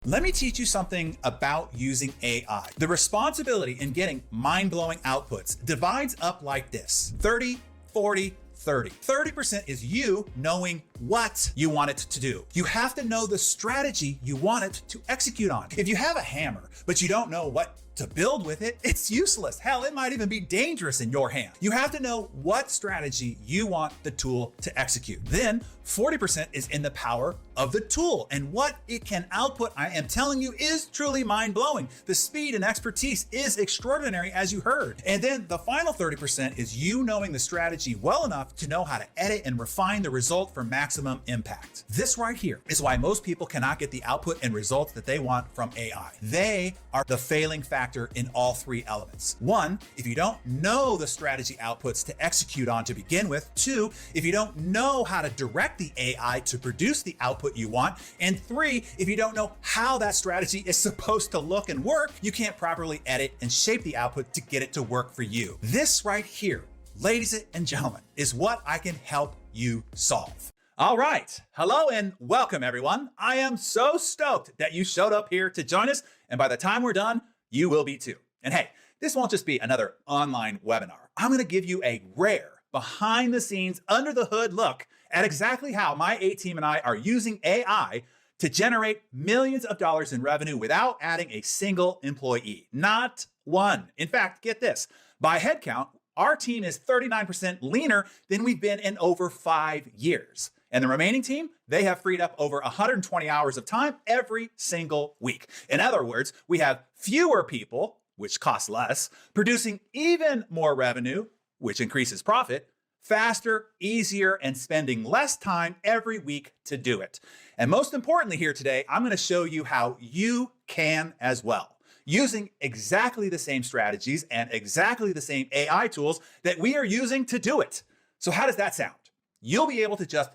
Let me teach you something about using AI. The responsibility in getting mind-blowing outputs divides up like this: 30, 40, 30. 30% is you knowing what you want it to do. You have to know the strategy you want it to execute on. If you have a hammer, but you don't know what to build with it, it's useless. Hell, it might even be dangerous in your hand. You have to know what strategy you want the tool to execute. Then 40% is in the power of the tool and what it can output. I am telling you, is truly mind-blowing. The speed and expertise is extraordinary, as you heard. And then the final 30% is you knowing the strategy well enough to know how to edit and refine the result for maximum impact. This right here is why most people cannot get the output and results that they want from AI. They are the failing factor in all three elements. One, if you don't know the strategy outputs to execute on to begin with. Two, if you don't know how to direct the AI to produce the output you want. And three, if you don't know how that strategy is supposed to look and work, you can't properly edit and shape the output to get it to work for you. This right here, ladies and gentlemen, is what I can help you solve. All right. Hello and welcome, everyone. I am so stoked that you showed up here to join us. And by the time we're done, you will be too. And hey, this won't just be another online webinar. I'm going to give you a rare, behind the scenes, under the hood look at exactly how my A team and I are using AI to generate millions of dollars in revenue without adding a single employee. Not one. In fact, get this, by headcount, our team is 39% leaner than we've been in over 5 years. And the remaining team, they have freed up over 120 hours of time every single week. In other words, we have fewer people, which costs less, producing even more revenue, which increases profit, faster, easier, and spending less time every week to do it. And most importantly here today, I'm going to show you how you can as well, using exactly the same strategies and exactly the same AI tools that we are using to do it. So how does that sound? You'll be able to just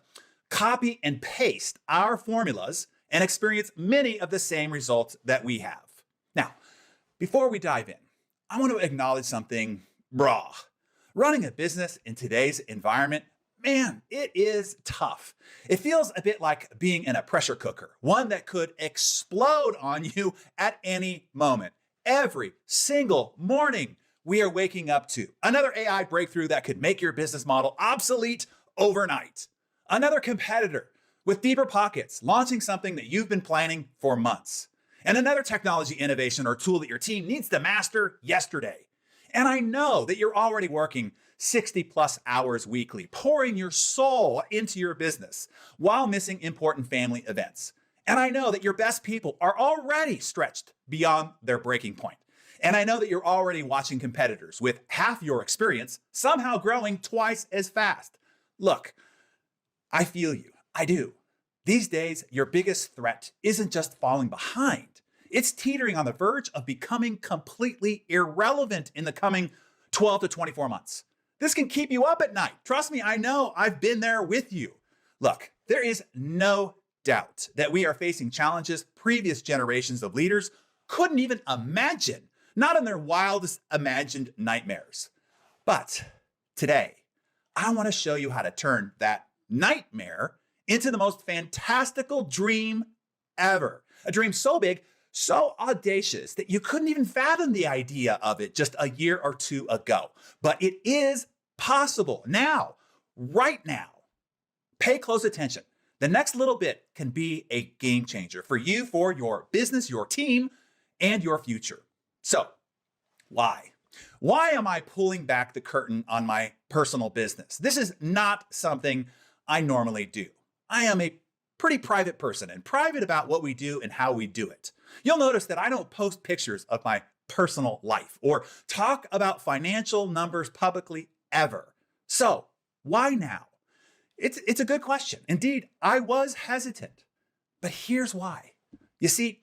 copy and paste our formulas and experience many of the same results that we have. Now, before we dive in, I want to acknowledge something raw. Running a business in today's environment, man, it is tough. It feels a bit like being in a pressure cooker, one that could explode on you at any moment. Every single morning, we are waking up to another AI breakthrough that could make your business model obsolete overnight. Another competitor with deeper pockets launching something that you've been planning for months. And another technology innovation or tool that your team needs to master yesterday. And I know that you're already working 60 plus hours weekly, pouring your soul into your business while missing important family events. And I know that your best people are already stretched beyond their breaking point. And I know that you're already watching competitors with half your experience somehow growing twice as fast. Look, I feel you. I do. These days, your biggest threat isn't just falling behind. It's teetering on the verge of becoming completely irrelevant in the coming 12 to 24 months. This can keep you up at night. Trust me, I know. I've been there with you. Look, there is no doubt that we are facing challenges previous generations of leaders couldn't even imagine, not in their wildest imagined nightmares. But today, I want to show you how to turn that nightmare into the most fantastical dream ever. A dream so big, so audacious that you couldn't even fathom the idea of it just a year or two ago. But it is possible now, right now. Pay close attention. The next little bit can be a game changer for you, for your business, your team, and your future. So, why? Why am I pulling back the curtain on my personal business? This is not something I normally do. I am a pretty private person and private about what we do and how we do it. You'll notice that I don't post pictures of my personal life or talk about financial numbers publicly ever. So why now? It's a good question. Indeed, I was hesitant, but here's why. You see,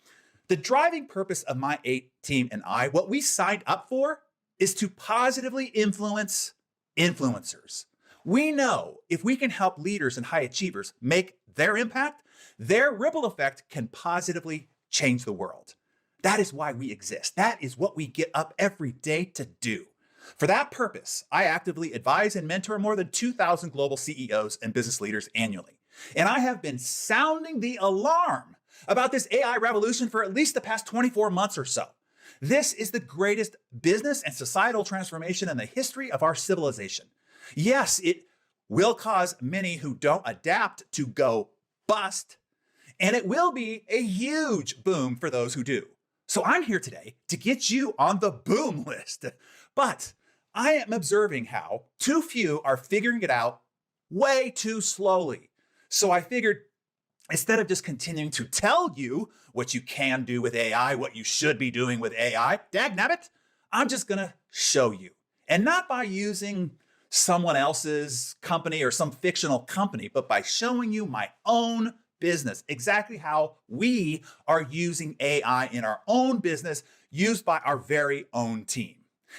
the driving purpose of my team and I, what we signed up for, is to positively influence influencers. We know if we can help leaders and high achievers make their impact, their ripple effect can positively change the world. That is why we exist. That is what we get up every day to do. For that purpose, I actively advise and mentor more than 2,000 global CEOs and business leaders annually. And I have been sounding the alarm about this AI revolution for at least the past 24 months or so. This is the greatest business and societal transformation in the history of our civilization. Yes, it will cause many who don't adapt to go bust, and it will be a huge boom for those who do. So I'm here today to get you on the boom list. But I am observing how too few are figuring it out way too slowly. So I figured instead of just continuing to tell you what you can do with AI, what you should be doing with AI, dagnabbit, I'm just gonna show you. And not by using someone else's company or some fictional company, but by showing you my own business, exactly how we are using AI in our own business, used by our very own team,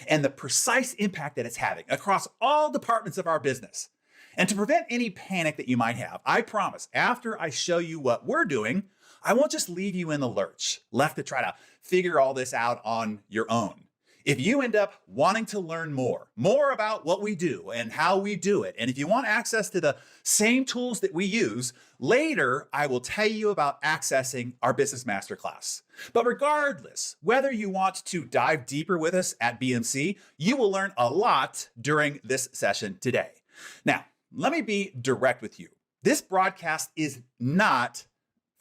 and the precise impact that it's having across all departments of our business. And to prevent any panic that you might have, I promise, after I show you what we're doing, I won't just leave you in the lurch, left to try to figure all this out on your own. If you end up wanting to learn more about what we do and how we do it, and if you want access to the same tools that we use, later I will tell you about accessing our Business Masterclass. But regardless, whether you want to dive deeper with us at BMC, you will learn a lot during this session today. Now, let me be direct with you. This broadcast is not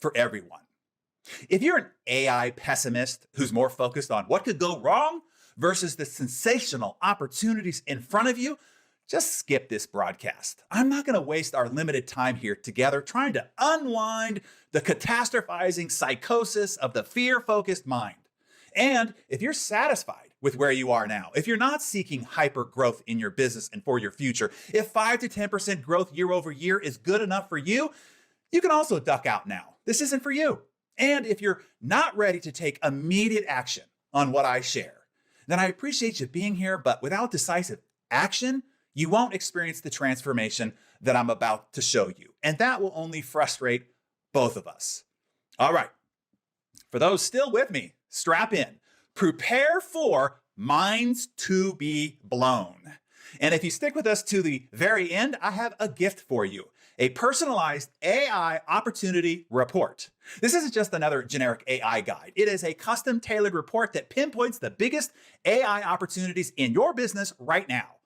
for everyone. If you're an AI pessimist who's more focused on what could go wrong versus the sensational opportunities in front of you, just skip this broadcast. I'm not going to waste our limited time here together trying to unwind the catastrophizing psychosis of the fear-focused mind. And if you're satisfied with where you are now, if you're not seeking hyper growth in your business and for your future, if 5 to 10% growth year over year is good enough for you, you can also duck out now. This isn't for you. And if you're not ready to take immediate action on what I share, then I appreciate you being here, but without decisive action, you won't experience the transformation that I'm about to show you. And that will only frustrate both of us. All right. For those still with me, strap in. Prepare for minds to be blown. And if you stick with us to the very end, I have a gift for you. A personalized AI opportunity report. This isn't just another generic AI guide. It is a custom tailored report that pinpoints the biggest AI opportunities in your business right now.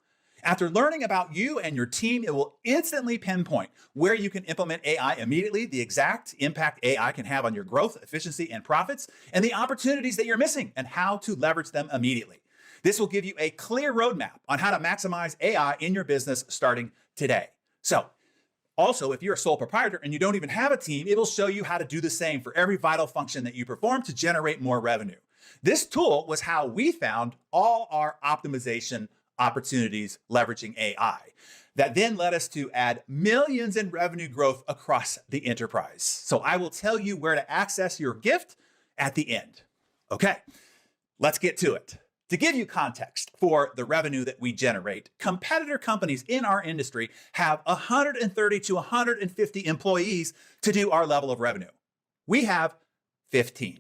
After learning about you and your team, it will instantly pinpoint where you can implement AI immediately, the exact impact AI can have on your growth, efficiency, and profits, and the opportunities that you're missing and how to leverage them immediately. This will give you a clear roadmap on how to maximize AI in your business starting today. So, also, if you're a sole proprietor and you don't even have a team, it will show you how to do the same for every vital function that you perform to generate more revenue. This tool was how we found all our optimization opportunities leveraging AI. That then led us to add millions in revenue growth across the enterprise. So I will tell you where to access your gift at the end. Okay, let's get to it. To give you context for the revenue that we generate, competitor companies in our industry have 130 to 150 employees to do our level of revenue. We have 15.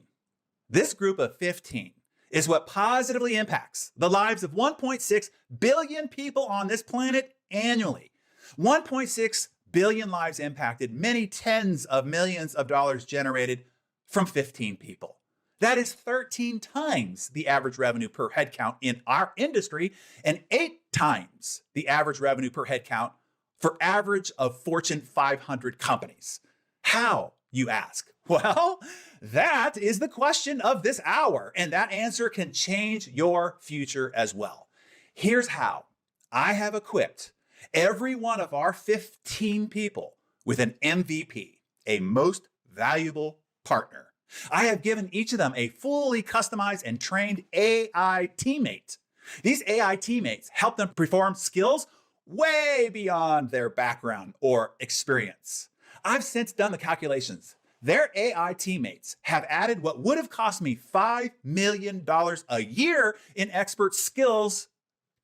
This group of 15 is what positively impacts the lives of 1.6 billion people on this planet annually. 1.6 billion lives impacted, many tens of millions of dollars generated from 15 people. That is 13 times the average revenue per head count in our industry and 8 times the average revenue per head count for average of Fortune 500 companies. How, you ask? Well, that is the question of this hour, and that answer can change your future as well. Here's how. I have equipped every one of our 15 people with an MVP, a most valuable partner. I have given each of them a fully customized and trained AI teammate. These AI teammates help them perform skills way beyond their background or experience. I've since done the calculations. Their AI teammates have added what would have cost me $5 million a year in expert skills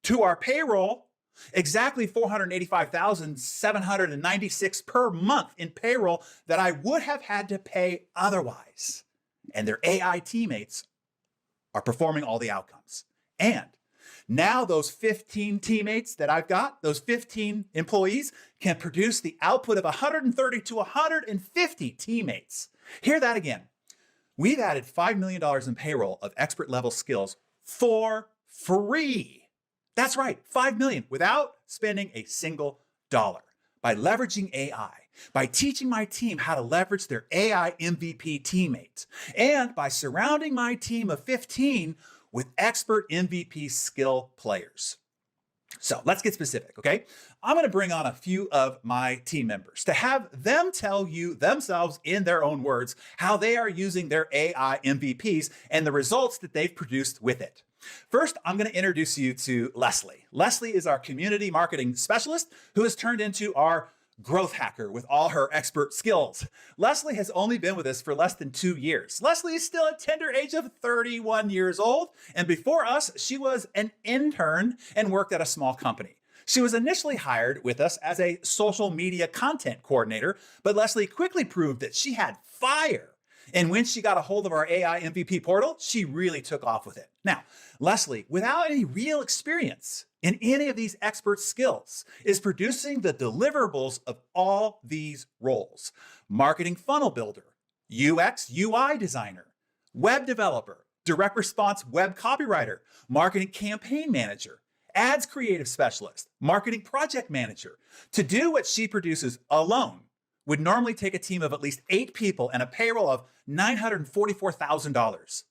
to our payroll, exactly $485,796 per month in payroll that I would have had to pay otherwise. And their AI teammates are performing all the outcomes. And Now those 15 teammates that I've got, those 15 employees, can produce the output of 130 to 150 teammates. Hear that again. We've added $5 million in payroll of expert level skills for free. That's right, $5 million without spending a single dollar. By leveraging AI, by teaching my team how to leverage their AI MVP teammates, and by surrounding my team of 15 with expert MVP skill players. So let's get specific, okay? I'm gonna bring on a few of my team members to have them tell you themselves in their own words how they are using their AI MVPs and the results that they've produced with it. First, I'm going to introduce you to Leslie. Leslie is our community marketing specialist who has turned into our growth hacker with all her expert skills. Leslie has only been with us for less than 2 years. Leslie is still a tender age of 31 years old, and before us, she was an intern and worked at a small company. She was initially hired with us as a social media content coordinator, but Leslie quickly proved that she had fire. And when she got a hold of our AI MVP portal, she really took off with it. Now, Leslie, without any real experience in any of these expert skills, is producing the deliverables of all these roles: marketing funnel builder, UX, UI designer, web developer, direct response web copywriter, marketing campaign manager, ads creative specialist, marketing project manager. To do what she produces alone would normally take a team of at least 8 people and a payroll of $944,000.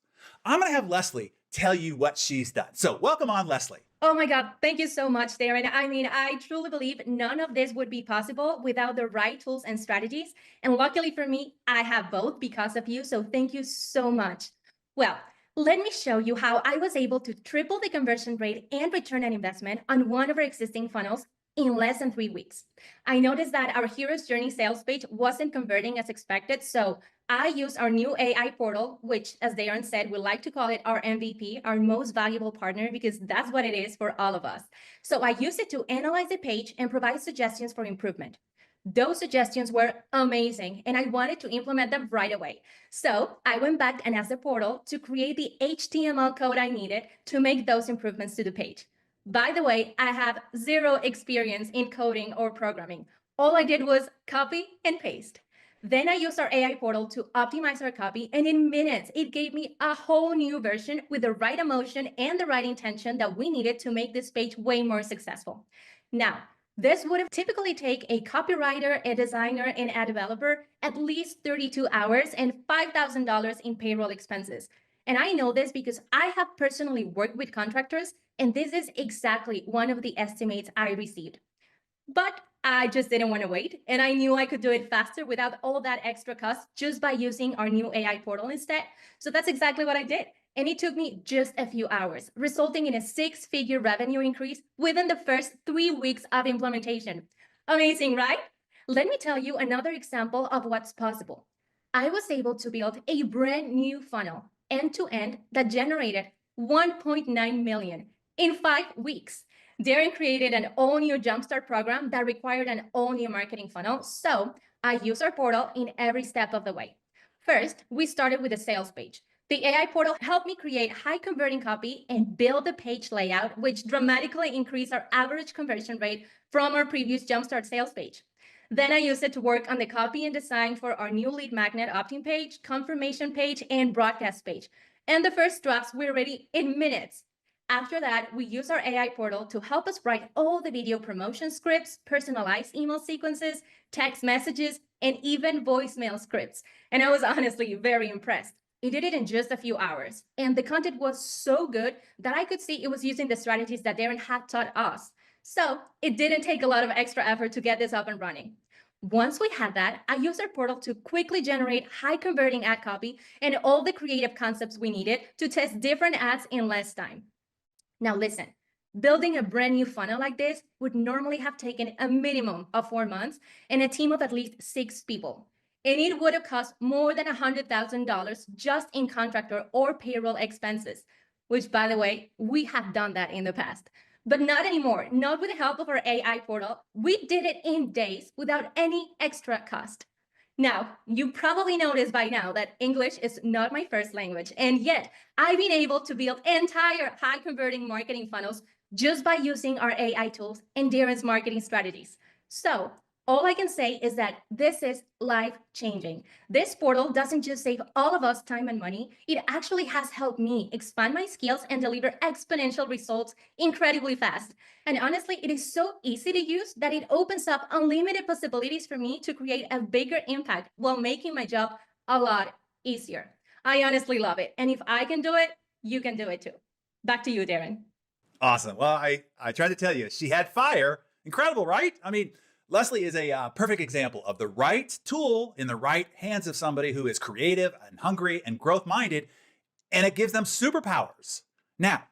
I'm going to have Leslie tell you what she's done. So welcome on, Leslie. Oh my God, thank you so much, Darren. I mean, I truly believe none of this would be possible without the right tools and strategies. And luckily for me, I have both because of you. So thank you so much. Well, let me show you how I was able to triple the conversion rate and return on investment on one of our existing funnels in less than 3 weeks. I noticed that our Hero's Journey sales page wasn't converting as expected. So I used our new AI portal, which, as Darren said, we like to call it our MVP, our most valuable partner, because that's what it is for all of us. So I used it to analyze the page and provide suggestions for improvement. Those suggestions were amazing, and I wanted to implement them right away. So I went back and asked the portal to create the HTML code I needed to make those improvements to the page. By the way, I have zero experience in coding or programming. All I did was copy and paste. Then I used our AI portal to optimize our copy, and in minutes, it gave me a whole new version with the right emotion and the right intention that we needed to make this page way more successful. Now, this would have typically taken a copywriter, a designer, and a developer at least 32 hours and $5,000 in payroll expenses. And I know this because I have personally worked with contractors, and this is exactly one of the estimates I received. But I just didn't want to wait, and I knew I could do it faster without all that extra cost just by using our new AI portal instead. So that's exactly what I did. And it took me just a few hours, resulting in a 6-figure revenue increase within the first 3 weeks of implementation. Amazing, right? Let me tell you another example of what's possible. I was able to build a brand new funnel end-to-end that generated 1.9 million in 5 weeks. Darren created an all-new Jumpstart program that required an all-new marketing funnel, so I used our portal in every step of the way. First, we started with a sales page. The AI portal helped me create high-converting copy and build the page layout, which dramatically increased our average conversion rate from our previous Jumpstart sales page. Then I used it to work on the copy and design for our new lead magnet opt-in page, confirmation page, and broadcast page. And the first drafts were ready in minutes. After that, we use our AI portal to help us write all the video promotion scripts, personalized email sequences, text messages, and even voicemail scripts. And I was honestly very impressed. It did it in just a few hours. And the content was so good that I could see it was using the strategies that Darren had taught us. So it didn't take a lot of extra effort to get this up and running. Once we had that, I used our portal to quickly generate high converting ad copy and all the creative concepts we needed to test different ads in less time. Now listen, building a brand new funnel like this would normally have taken a minimum of 4 months and a team of at least 6 people. And it would have cost more than $100,000 just in contractor or payroll expenses, which, by the way, we have done that in the past. But not anymore, not with the help of our AI portal. We did it in days without any extra cost. Now, you probably noticed by now that English is not my first language, and yet I've been able to build entire high converting marketing funnels just by using our AI tools and Darren's marketing strategies. So, all I can say is that this is life changing. This portal doesn't just save all of us time and money, it actually has helped me expand my skills and deliver exponential results incredibly fast. And honestly, it is so easy to use that it opens up unlimited possibilities for me to create a bigger impact while making my job a lot easier. I honestly love it. And if I can do it, you can do it too. Back to you, Darren. Awesome. Well, I tried to tell you, she had fire. Incredible, right? I mean, Leslie is a perfect example of the right tool in the right hands of somebody who is creative and hungry and growth minded, and it gives them superpowers. Now,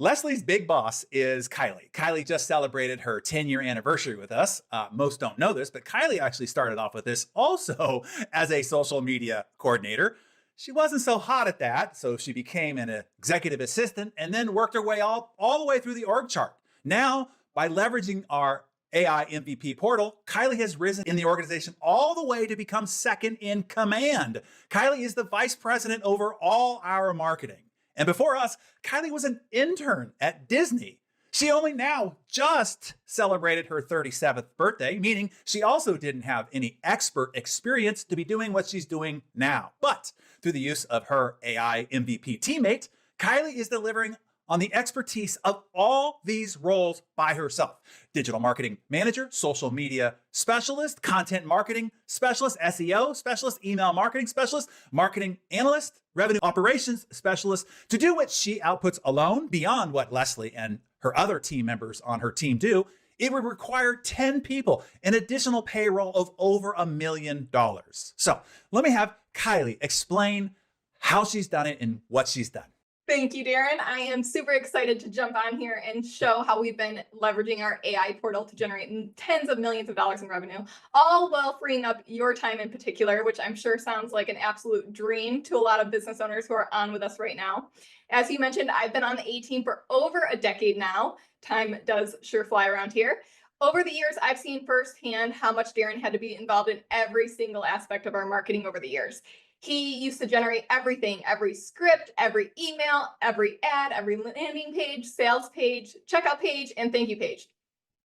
Leslie's big boss is Kylie. Kylie just celebrated her 10-year anniversary with us. Most don't know this, but Kylie actually started off with this also as a social media coordinator. She wasn't so hot at that, so she became an executive assistant and then worked her way all the way through the org chart. Now, by leveraging our AI MVP portal, Kylie has risen in the organization all the way to become second in command. Kylie is the vice president over all our marketing. And before us, Kylie was an intern at Disney. She only now just celebrated her 37th birthday, meaning she also didn't have any expert experience to be doing what she's doing now. But through the use of her AI MVP teammate, Kylie is delivering on the expertise of all these roles by herself. Digital marketing manager, social media specialist, content marketing specialist, SEO specialist, email marketing specialist, marketing analyst, revenue operations specialist, to do what she outputs alone beyond what Leslie and her other team members on her team do. It would require 10 people, an additional payroll of over $1 million. So let me have Kylie explain how she's done it and what she's done. Thank you, Darren. I am super excited to jump on here and show how we've been leveraging our AI portal to generate tens of millions of dollars in revenue, all while freeing up your time in particular, which I'm sure sounds like an absolute dream to a lot of business owners who are on with us right now. As you mentioned, I've been on the A team for over a decade now. Time does sure fly around here. Over the years, I've seen firsthand how much Darren had to be involved in every single aspect of our marketing over the years. He used to generate everything, every script, every email, every ad, every landing page, sales page, checkout page, and thank you page.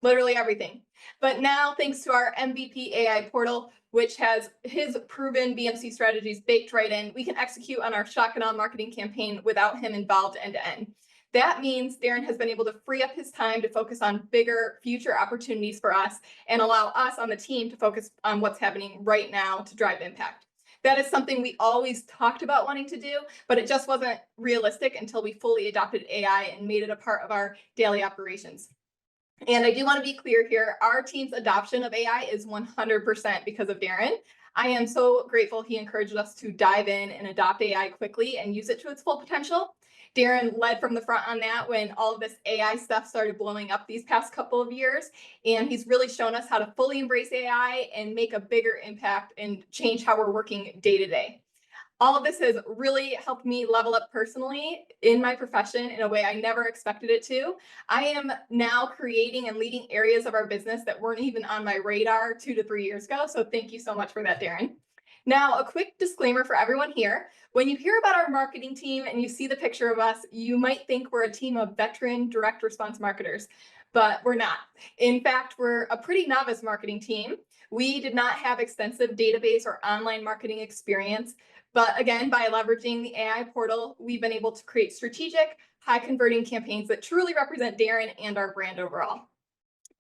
Literally everything. But now, thanks to our MVP AI portal, which has his proven BMC strategies baked right in, we can execute on our shock and awe marketing campaign without him involved end to end. That means Darren has been able to free up his time to focus on bigger future opportunities for us and allow us on the team to focus on what's happening right now to drive impact. That is something we always talked about wanting to do, but it just wasn't realistic until we fully adopted AI and made it a part of our daily operations. And I do want to be clear here, our team's adoption of AI is 100% because of Darren. I am so grateful he encouraged us to dive in and adopt AI quickly and use it to its full potential. Darren led from the front on that when all of this AI stuff started blowing up these past couple of years. And he's really shown us how to fully embrace AI and make a bigger impact and change how we're working day to day. All of this has really helped me level up personally in my profession in a way I never expected it to. I am now creating and leading areas of our business that weren't even on my radar 2 to 3 years ago. So thank you so much for that, Darren. Now, a quick disclaimer for everyone here. When you hear about our marketing team and you see the picture of us, you might think we're a team of veteran direct response marketers, but we're not. In fact, we're a pretty novice marketing team. We did not have extensive database or online marketing experience, but again, by leveraging the AI portal, we've been able to create strategic, high converting campaigns that truly represent Darren and our brand overall.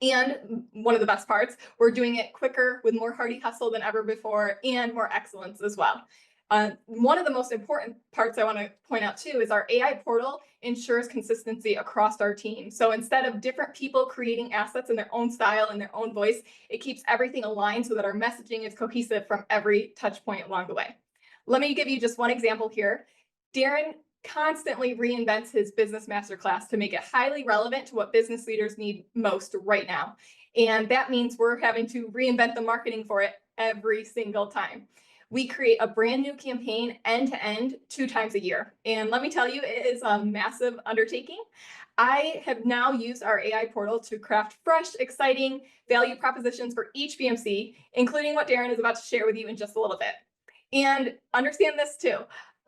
And one of the best parts, we're doing it quicker with more hearty hustle than ever before and more excellence as well. One of the most important parts I want to point out too is our AI portal ensures consistency across our team. So instead of different people creating assets in their own style and their own voice, it keeps everything aligned so that our messaging is cohesive from every touch point along the way. Let me give you just one example here. Darren constantly reinvents his business masterclass to make it highly relevant to what business leaders need most right now. And that means we're having to reinvent the marketing for it every single time. We create a brand new campaign end to end 2 times a year. And let me tell you, it is a massive undertaking. I have now used our AI portal to craft fresh, exciting value propositions for each BMC, including what Darren is about to share with you in just a little bit. And understand this too.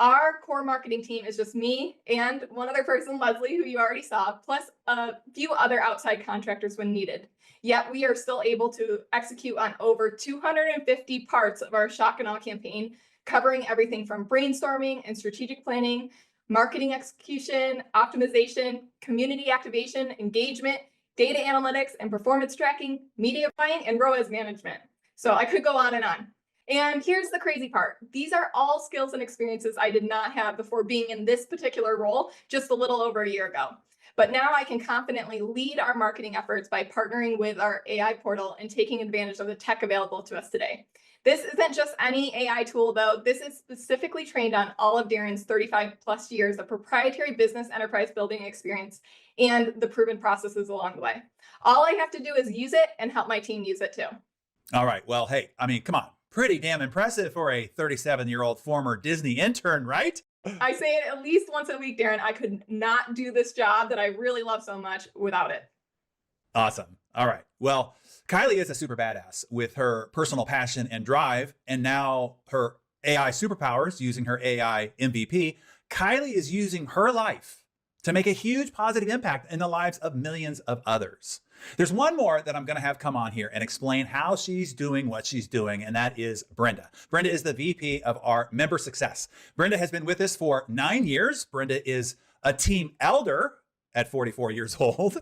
Our core marketing team is just me and one other person, Leslie, who you already saw, plus a few other outside contractors when needed. Yet we are still able to execute on over 250 parts of our Shock and Awe campaign, covering everything from brainstorming and strategic planning, marketing execution, optimization, community activation, engagement, data analytics and performance tracking, media buying, and ROAS management. So I could go on and on. And here's the crazy part. These are all skills and experiences I did not have before being in this particular role just a little over a year ago. But now I can confidently lead our marketing efforts by partnering with our AI portal and taking advantage of the tech available to us today. This isn't just any AI tool though. This is specifically trained on all of Darren's 35 plus years of proprietary business enterprise building experience and the proven processes along the way. All I have to do is use it and help my team use it too. All right. Well, hey, I mean, come on. Pretty damn impressive for a 37-year-old former Disney intern, right? I say it at least once a week, Darren. I could not do this job that I really love so much without it. Awesome. All right. Well, Kylie is a super badass with her personal passion and drive, and now her AI superpowers using her AI MVP. Kylie is using her life to make a huge positive impact in the lives of millions of others. There's one more that I'm going to have come on here and explain how she's doing what she's doing, and that is Brenda. Brenda is the VP of our member success. Brenda has been with us for 9 years. Brenda is a team elder at 44 years old.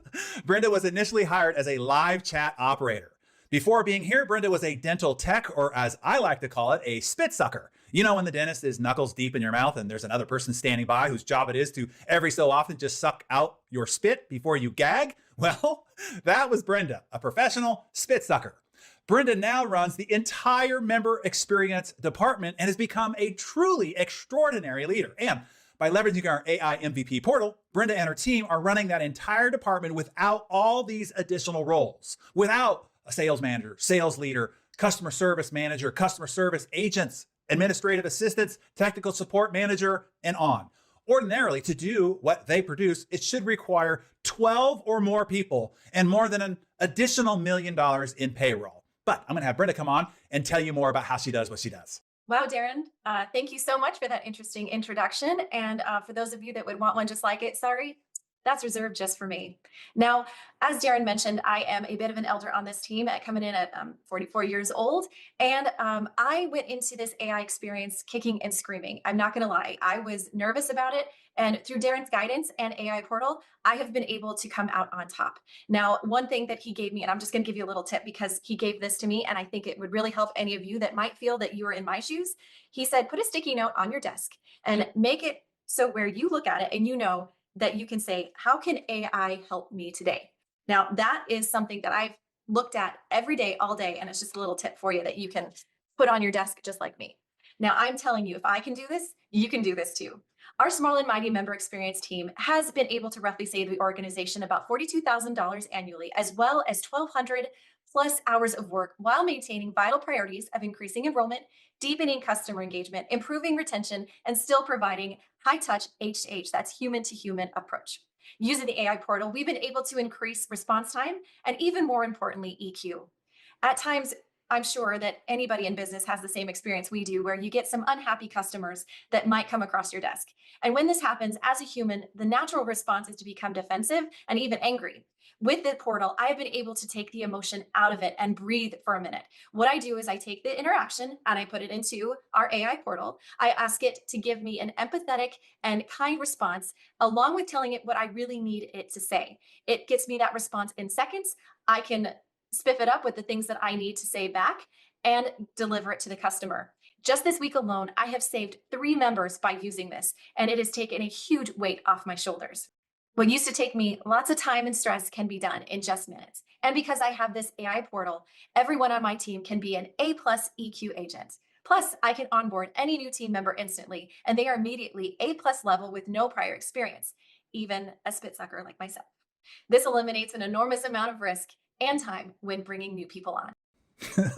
Brenda was initially hired as a live chat operator. Before being here, Brenda was a dental tech, or as I like to call it, a spit sucker. You know, when the dentist is knuckles deep in your mouth and there's another person standing by whose job it is to every so often just suck out your spit before you gag? Well, that was Brenda, a professional spit sucker. Brenda now runs the entire member experience department and has become a truly extraordinary leader. And by leveraging our AI MVP portal, Brenda and her team are running that entire department without all these additional roles, without a sales manager, sales leader, customer service manager, customer service agents, administrative assistants, technical support manager, and on. Ordinarily, to do what they produce, it should require 12 or more people and more than an additional $1 million in payroll. But I'm going to have Brenda come on and tell you more about how she does what she does. Wow, Darren, thank you so much for that interesting introduction. And for those of you that would want one just like it, sorry, that's reserved just for me. Now, as Darren mentioned, I am a bit of an elder on this team, coming in at 44 years old. And I went into this AI experience kicking and screaming. I'm not going to lie. I was nervous about it. And through Darren's guidance and AI portal, I have been able to come out on top. Now, one thing that he gave me, and I'm just going to give you a little tip because he gave this to me, and I think it would really help any of you that might feel that you are in my shoes. He said, put a sticky note on your desk and make it so where you look at it and you know that you can say, how can AI help me today? Now, that is something that I've looked at every day, all day, and it's just a little tip for you that you can put on your desk just like me. Now, I'm telling you, if I can do this, you can do this too. Our Small and Mighty member experience team has been able to roughly save the organization about $42,000 annually, as well as 1,200 plus hours of work while maintaining vital priorities of increasing enrollment, deepening customer engagement, improving retention, and still providing high touch H2H, that's human to human approach. Using the AI portal, we've been able to increase response time and even more importantly, EQ. At times, I'm sure that anybody in business has the same experience we do, where you get some unhappy customers that might come across your desk. And when this happens, as a human, the natural response is to become defensive and even angry. With the portal, I've been able to take the emotion out of it and breathe for a minute. What I do is I take the interaction and I put it into our AI portal. I ask it to give me an empathetic and kind response, along with telling it what I really need it to say. It gets me that response in seconds. I can spiff it up with the things that I need to say back and deliver it to the customer. Just this week alone, I have saved 3 members by using this, and it has taken a huge weight off my shoulders. What used to take me lots of time and stress can be done in just minutes. And because I have this AI portal, everyone on my team can be an A+ EQ agent. Plus, I can onboard any new team member instantly, and they are immediately A+ level with no prior experience, even a spit sucker like myself. This eliminates an enormous amount of risk and time when bringing new people on.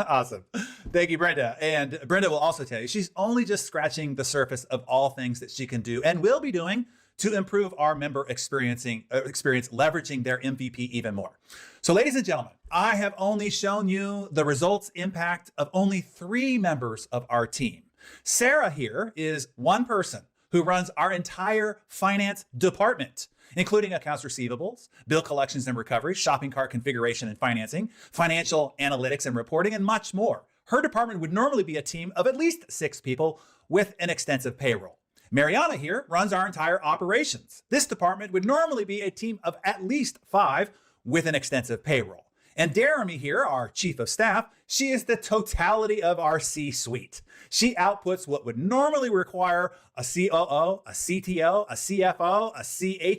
Awesome. Thank you, Brenda. And Brenda will also tell you she's only just scratching the surface of all things that she can do and will be doing to improve our member experience leveraging their MVP even more. So ladies and gentlemen, I have only shown you the results impact of only 3 members of our team. Sarah here is one person who runs our entire finance department, including accounts receivables, bill collections and recovery, shopping cart configuration and financing, financial analytics and reporting, and much more. Her department would normally be a team of at least 6 people with an extensive payroll. Mariana here runs our entire operations. This department would normally be a team of at least 5 with an extensive payroll. And Darren here, our chief of staff, she is the totality of our C-suite. She outputs what would normally require a COO, a CTO, a CFO, a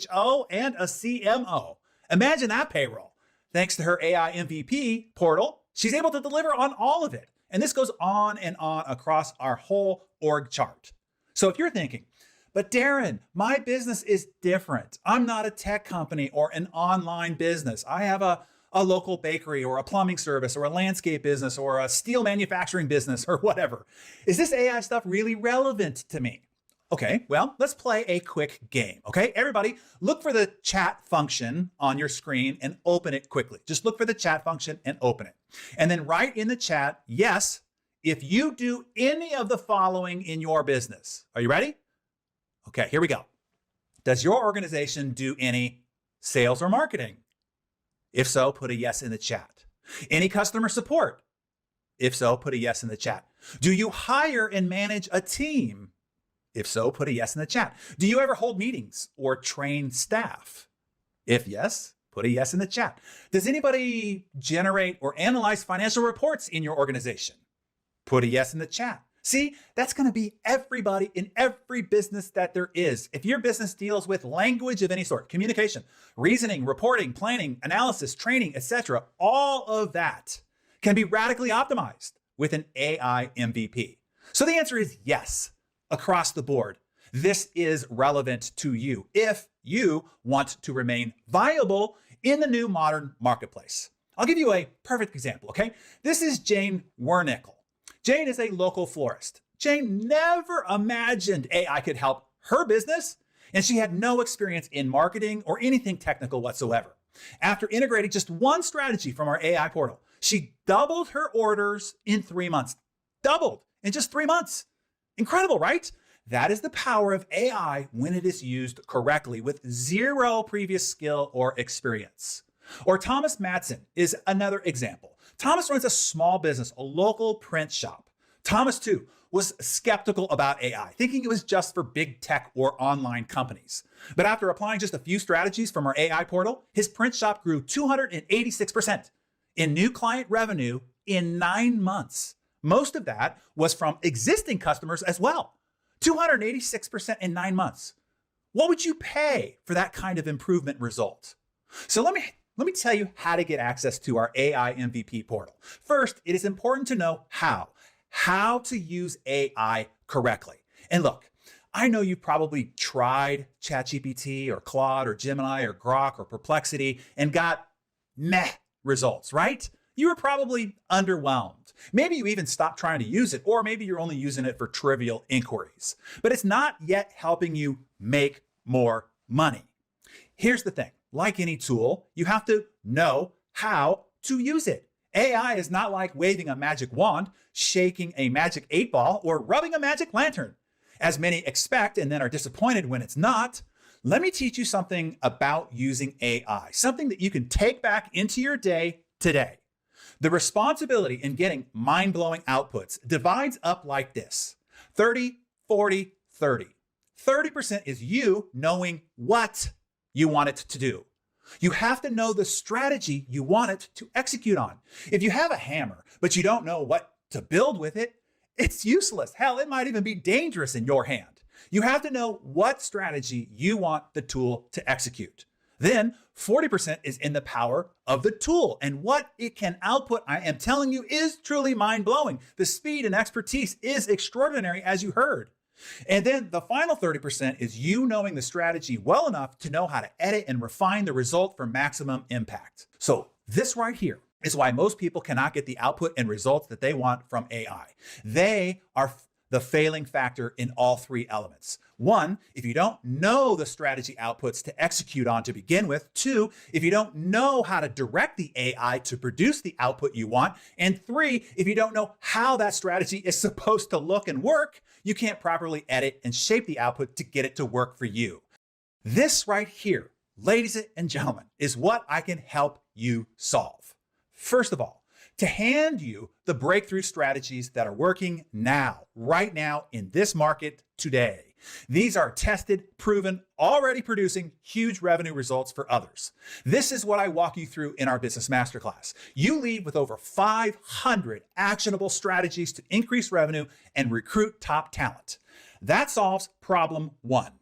CHO, and a CMO. Imagine that payroll. Thanks to her AI MVP portal, she's able to deliver on all of it. And this goes on and on across our whole org chart. So if you're thinking, but Darren, my business is different. I'm not a tech company or an online business. I have a local bakery or a plumbing service or a landscape business or a steel manufacturing business or whatever. Is this AI stuff really relevant to me? Okay, well, let's play a quick game. Okay, everybody, look for the chat function on your screen and open it quickly. Just look for the chat function and open it. And then write in the chat, yes, if you do any of the following in your business. Are you ready? Okay, here we go. Does your organization do any sales or marketing? If so, put a yes in the chat. Any customer support? If so, put a yes in the chat. Do you hire and manage a team? If so, put a yes in the chat. Do you ever hold meetings or train staff? If yes, put a yes in the chat. Does anybody generate or analyze financial reports in your organization? Put a yes in the chat. See, that's going to be everybody in every business that there is. If your business deals with language of any sort, communication, reasoning, reporting, planning, analysis, training, etc., all of that can be radically optimized with an AI MVP. So the answer is yes, across the board. This is relevant to you if you want to remain viable in the new modern marketplace. I'll give you a perfect example, okay? This is Jane Wernickel. Jane is a local florist. Jane never imagined AI could help her business, and she had no experience in marketing or anything technical whatsoever. After integrating just one strategy from our AI portal, she doubled her orders in 3 months. Doubled in just 3 months. Incredible, right? That is the power of AI when it is used correctly with 0 previous skill or experience. Or Thomas Madsen is another example. Thomas runs a small business, a local print shop. Thomas, too, was skeptical about AI, thinking it was just for big tech or online companies. But after applying just a few strategies from our AI portal, his print shop grew 286% in new client revenue in 9 months. Most of that was from existing customers as well. 286% in 9 months. What would you pay for that kind of improvement result? So let me tell you how to get access to our AI MVP portal. First, it is important to know how to use AI correctly. And look, I know you've probably tried ChatGPT or Claude or Gemini or Grok or Perplexity and got meh results, right? You were probably underwhelmed. Maybe you even stopped trying to use it, or maybe you're only using it for trivial inquiries. But it's not yet helping you make more money. Here's the thing. Like any tool, you have to know how to use it. AI is not like waving a magic wand, shaking a magic 8-ball, or rubbing a magic lantern, as many expect and then are disappointed when it's not. Let me teach you something about using AI, something that you can take back into your day today. The responsibility in getting mind-blowing outputs divides up like this: 30, 40, 30. 30% is you knowing what you want it to do. You have to know the strategy you want it to execute on. If you have a hammer, but you don't know what to build with it, it's useless. Hell, it might even be dangerous in your hand. You have to know what strategy you want the tool to execute. Then 40% is in the power of the tool and what it can output. I am telling you, is truly mind-blowing. The speed and expertise is extraordinary, as you heard. And then the final 30% is you knowing the strategy well enough to know how to edit and refine the result for maximum impact. So this right here It's why most people cannot get the output and results that they want from AI. They are the failing factor in all three elements. One, if you don't know the strategy outputs to execute on to begin with. Two, if you don't know how to direct the AI to produce the output you want. And three, if you don't know how that strategy is supposed to look and work, you can't properly edit and shape the output to get it to work for you. This right here, ladies and gentlemen, is what I can help you solve. First of all, to hand you the breakthrough strategies that are working now, right now in this market today. These are tested, proven, already producing huge revenue results for others. This is what I walk you through in our business masterclass. You leave with over 500 actionable strategies to increase revenue and recruit top talent. That solves problem one.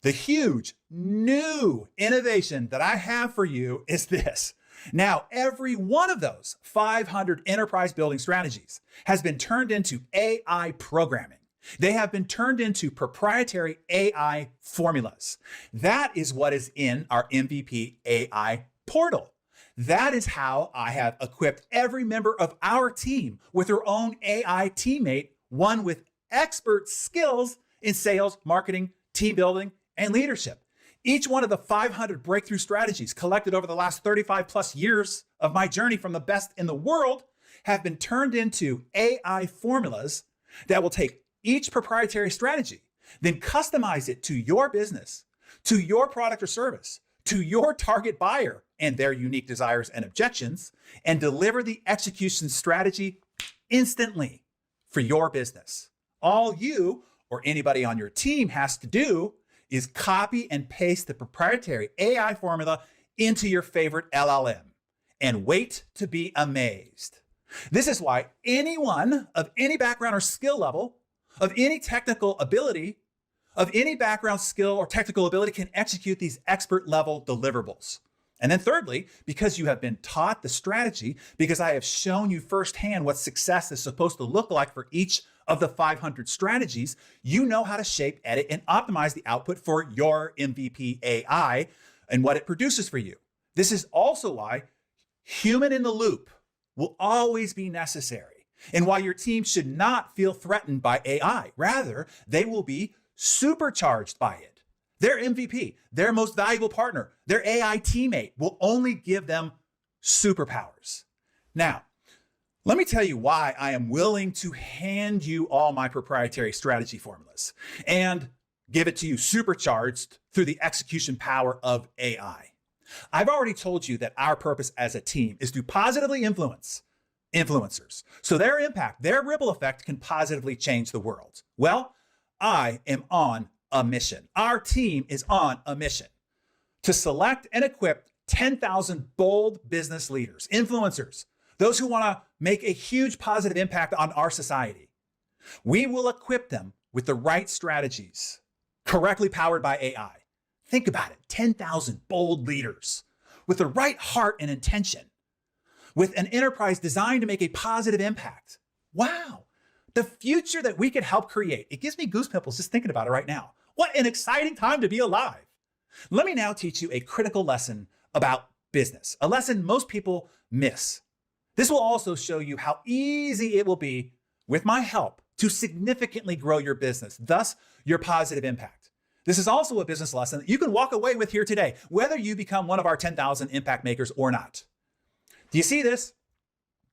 The huge new innovation that I have for you is this. Now, every one of those 500 enterprise building strategies has been turned into AI programming. They have been turned into proprietary AI formulas. That is what is in our MVP AI portal. That is how I have equipped every member of our team with their own AI teammate, one with expert skills in sales, marketing, team building, and leadership. Each one of the 500 breakthrough strategies collected over the last 35 plus years of my journey from the best in the world have been turned into AI formulas that will take each proprietary strategy, then customize it to your business, to your product or service, to your target buyer and their unique desires and objections, and deliver the execution strategy instantly for your business. All you or anybody on your team has to do is copy and paste the proprietary AI formula into your favorite LLM and wait to be amazed. This is why anyone of any background or skill level, of any technical ability, of any background, skill, or technical ability can execute these expert level deliverables. And then thirdly, because you have been taught the strategy, because I have shown you firsthand what success is supposed to look like for each of the 500 strategies, you know how to shape, edit, and optimize the output for your MVP AI and what it produces for you. This is also why human in the loop will always be necessary, and why your team should not feel threatened by AI. Rather, they will be supercharged by it. Their MVP, their most valuable partner, their AI teammate will only give them superpowers. Now, let me tell you why I am willing to hand you all my proprietary strategy formulas and give it to you supercharged through the execution power of AI. I've already told you that our purpose as a team is to positively influence influencers, so their impact, their ripple effect can positively change the world. Well, I am on a mission. Our team is on a mission to select and equip 10,000 bold business leaders, influencers, those who want to make a huge positive impact on our society. We will equip them with the right strategies, correctly powered by AI. Think about it, 10,000 bold leaders with the right heart and intention, with an enterprise designed to make a positive impact. Wow, the future that we could help create. It gives me goosepimples just thinking about it right now. What an exciting time to be alive. Let me now teach you a critical lesson about business, a lesson most people miss. This will also show you how easy it will be, with my help, to significantly grow your business, thus your positive impact. This is also a business lesson that you can walk away with here today, whether you become one of our 10,000 impact makers or not. Do you see this?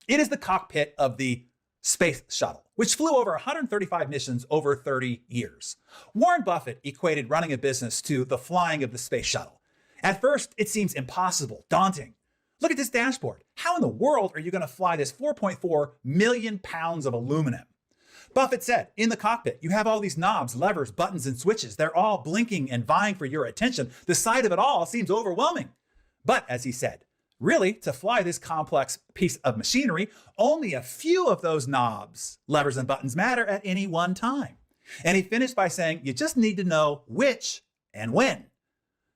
It is the cockpit of the space shuttle, which flew over 135 missions over 30 years. Warren Buffett equated running a business to the flying of the space shuttle. At first, it seems impossible, daunting. Look at this dashboard. How in the world are you going to fly this 4.4 million pounds of aluminum? Buffett said, in the cockpit, you have all these knobs, levers, buttons, and switches. They're all blinking and vying for your attention. The sight of it all seems overwhelming. But as he said, really, to fly this complex piece of machinery, only a few of those knobs, levers, and buttons matter at any one time. And he finished by saying, you just need to know which and when.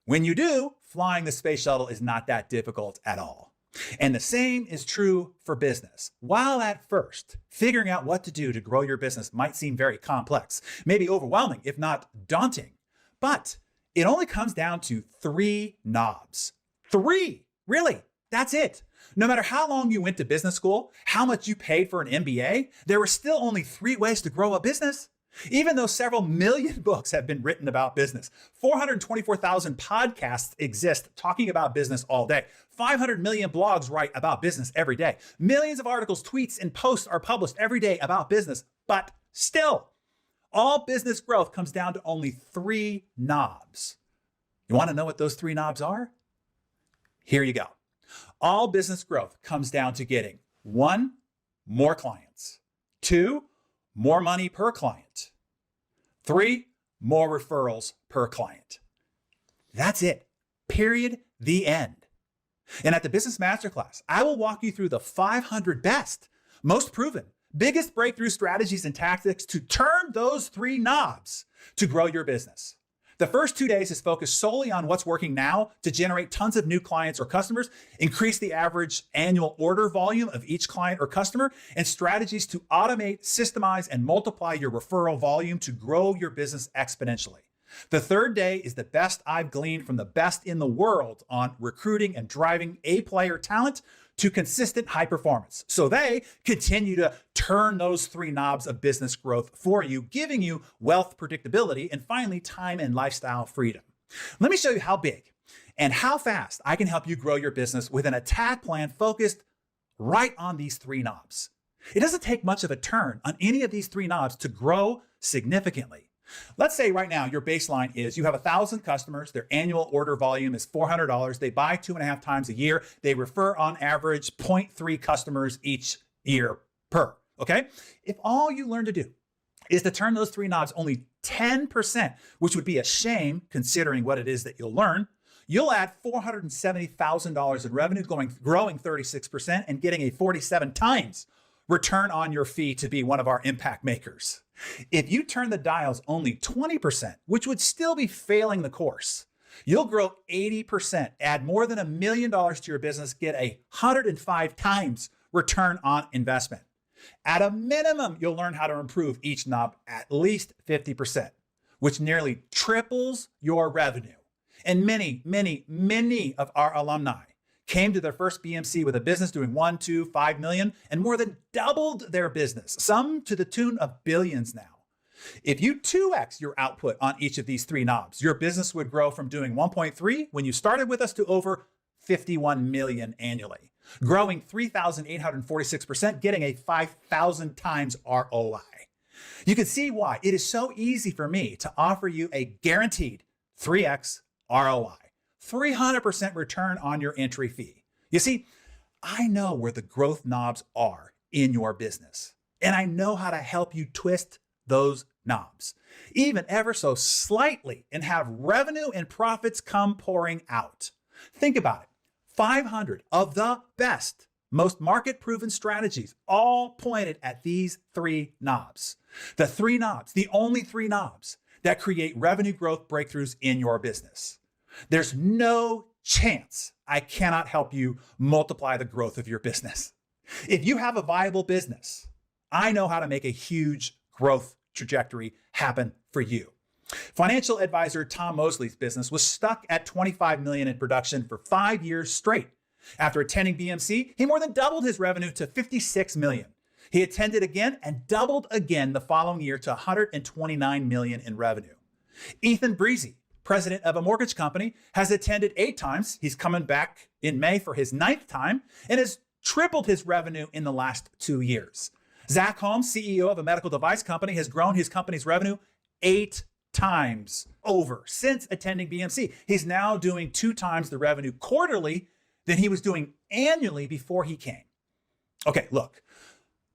When you do, flying the space shuttle is not that difficult at all. And the same is true for business. While at first, figuring out what to do to grow your business might seem very complex, maybe overwhelming, if not daunting, but it only comes down to 3 knobs. 3, really, that's it. No matter how long you went to business school, how much you paid for an MBA, there were still only 3 ways to grow a business. Even though several million books have been written about business, 424,000 podcasts exist talking about business all day, 500 million blogs write about business every day, millions of articles, tweets, and posts are published every day about business, but still, all business growth comes down to only 3 knobs. You want to know what those 3 knobs are? Here you go. All business growth comes down to getting 1, more clients, 2, more money per client, 3, more referrals per client. That's it. Period. The end. And at the Business Masterclass, I will walk you through the 500 best, most proven, biggest breakthrough strategies and tactics to turn those 3 knobs to grow your business. The first 2 days is focused solely on what's working now to generate tons of new clients or customers, increase the average annual order volume of each client or customer, and strategies to automate, systemize, and multiply your referral volume to grow your business exponentially. The third day is the best I've gleaned from the best in the world on recruiting and driving A-player talent to consistent high performance. So they continue to turn those 3 knobs of business growth for you, giving you wealth predictability and finally time and lifestyle freedom. Let me show you how big and how fast I can help you grow your business with an attack plan focused right on these 3 knobs. It doesn't take much of a turn on any of these 3 knobs to grow significantly. Let's say right now your baseline is you have 1,000 customers, their annual order volume is $400, they buy 2.5 times a year, they refer on average 0.3 customers each year per, okay? If all you learn to do is to turn those 3 knobs only 10%, which would be a shame considering what it is that you'll learn, you'll add $470,000 in revenue, growing 36% and getting a 47 times return on your fee to be one of our impact makers. If you turn the dials only 20%, which would still be failing the course, you'll grow 80%, add more than $1 million to your business, get a 105 times return on investment. At a minimum, you'll learn how to improve each knob at least 50%, which nearly triples your revenue. And many of our alumni came to their first BMC with a business doing $1 million, $2 million, $5 million, and more than doubled their business, some to the tune of billions now. If you 2x your output on each of these 3 knobs, your business would grow from doing 1.3 when you started with us to over 51 million annually, growing 3,846%, getting a 5,000 times ROI. You can see why it is so easy for me to offer you a guaranteed 3x ROI. 300% return on your entry fee. You see, I know where the growth knobs are in your business, and I know how to help you twist those knobs, even ever so slightly, and have revenue and profits come pouring out. Think about it. 500 of the best, most market-proven strategies, all pointed at these 3 knobs. The 3 knobs, the only 3 knobs that create revenue growth breakthroughs in your business. There's no chance I cannot help you multiply the growth of your business. If you have a viable business, I know how to make a huge growth trajectory happen for you. Financial advisor Tom Mosley's business was stuck at 25 million in production for 5 years straight. After attending BMC, he more than doubled his revenue to 56 million. He attended again and doubled again the following year to 129 million in revenue. Ethan Breezy, president of a mortgage company, has attended 8 times. He's coming back in May for his 9th time and has tripled his revenue in the last 2 years. Zach Holmes, CEO of a medical device company, has grown his company's revenue 8 times over since attending BMC. He's now doing 2 times the revenue quarterly than he was doing annually before he came. Okay, look,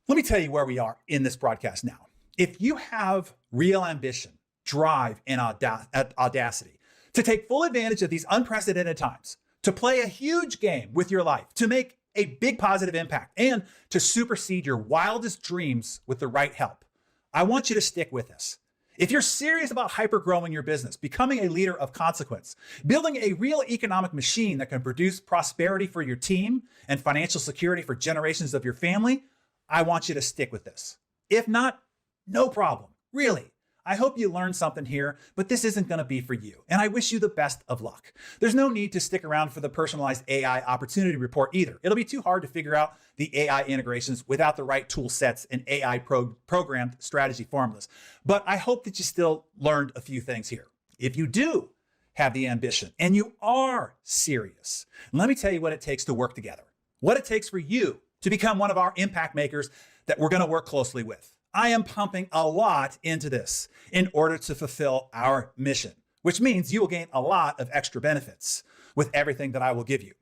let me tell you where we are in this broadcast now. If you have real ambition, drive, and audacity to take full advantage of these unprecedented times, to play a huge game with your life, to make a big positive impact, and to supersede your wildest dreams with the right help, I want you to stick with us. If you're serious about hyper-growing your business, becoming a leader of consequence, building a real economic machine that can produce prosperity for your team and financial security for generations of your family, I want you to stick with this. If not, no problem. Really, I hope you learned something here, but this isn't going to be for you. And I wish you the best of luck. There's no need to stick around for the personalized AI opportunity report either. It'll be too hard to figure out the AI integrations without the right tool sets and AI programmed strategy formulas. But I hope that you still learned a few things here. If you do have the ambition and you are serious, let me tell you what it takes to work together, what it takes for you to become one of our impact makers that we're going to work closely with. I am pumping a lot into this in order to fulfill our mission, which means you will gain a lot of extra benefits with everything that I will give you.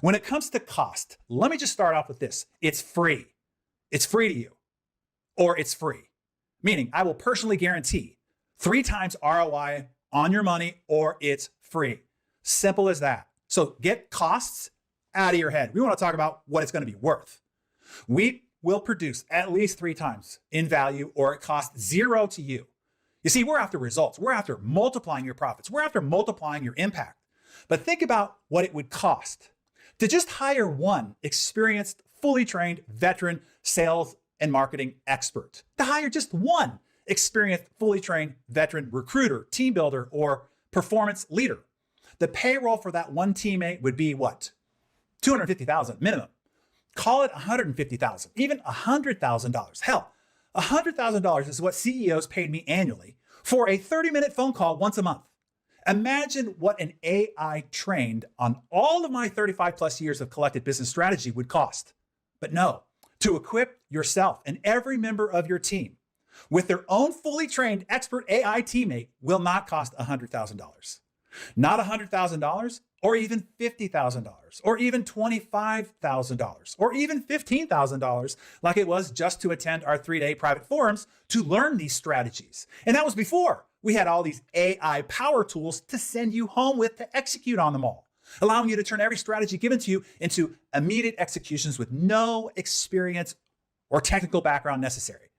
When it comes to cost, let me just start off with this. It's free. It's free to you, or it's free, meaning I will personally guarantee 3 times ROI on your money, or it's free. Simple as that. So get costs out of your head. We want to talk about what it's going to be worth. We will produce at least 3 times in value, or it costs 0 to you. You see, we're after results. We're after multiplying your profits. We're after multiplying your impact. But think about what it would cost to just hire one experienced, fully trained veteran sales and marketing expert, to hire just one experienced, fully trained veteran recruiter, team builder, or performance leader. The payroll for that one teammate would be what? $250,000 minimum. Call it $150,000, even $100,000. Hell, $100,000 is what CEOs paid me annually for a 30-minute phone call once a month. Imagine what an AI trained on all of my 35 plus years of collected business strategy would cost. But no, to equip yourself and every member of your team with their own fully trained expert AI teammate will not cost $100,000. Not $100,000, or even $50,000, or even $25,000, or even $15,000, like it was just to attend our 3-day private forums to learn these strategies. And that was before we had all these AI power tools to send you home with to execute on them all, allowing you to turn every strategy given to you into immediate executions with no experience or technical background necessary.